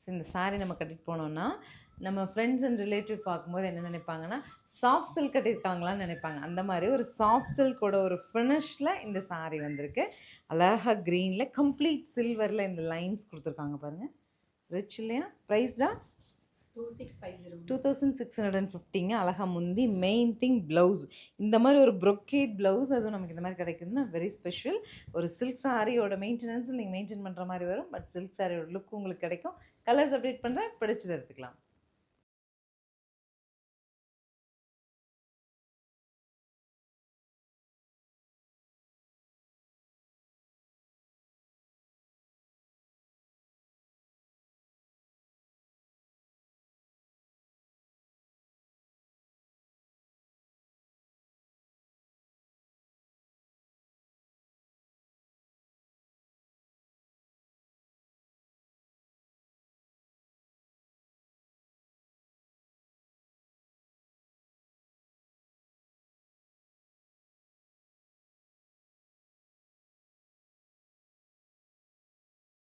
So இந்த saree நம்ம கட்டிட்டு போனோம்னா நம்ம ஃப்ரெண்ட்ஸ் அண்ட் ரிலேட்டிவ் பார்க்கும்போது என்ன நினைப்பாங்கன்னா சாஃப்ட் சில்க் கட்டியிருக்காங்களான்னு நினைப்பாங்க. அந்த மாதிரி ஒரு சாஃப்ட் சில்கோட ஒரு ஃபினிஷில் இந்த saree வந்திருக்கு. அழகாக க்ரீனில் கம்ப்ளீட் சில்வரில் இந்த லைன்ஸ் கொடுத்துருக்காங்க பாருங்கள். ரிச் இல்லையா? ப்ரைஸ்டா 2650ங்க. அழகாக முந்தி மெயின் திங் ப்ளவுஸ். இந்த மாதிரி ஒரு ப்ரொக்கேட் ப்ளவுஸ் அதுவும் நமக்கு இந்த மாதிரி கிடைக்குதுன்னா வெரி ஸ்பெஷல். ஒரு சில்க் சாரியோட மெயின்டெனன்ஸ் நீங்கள் மெயின்டைன் பண்ணுற மாதிரி வரும். பட் சில்க் சாரியோட லுக் உங்களுக்கு கிடைக்கும். கலர்ஸ் அப்டேட் பண்ணுறேன், பிடிச்சது எடுத்துக்கலாம்.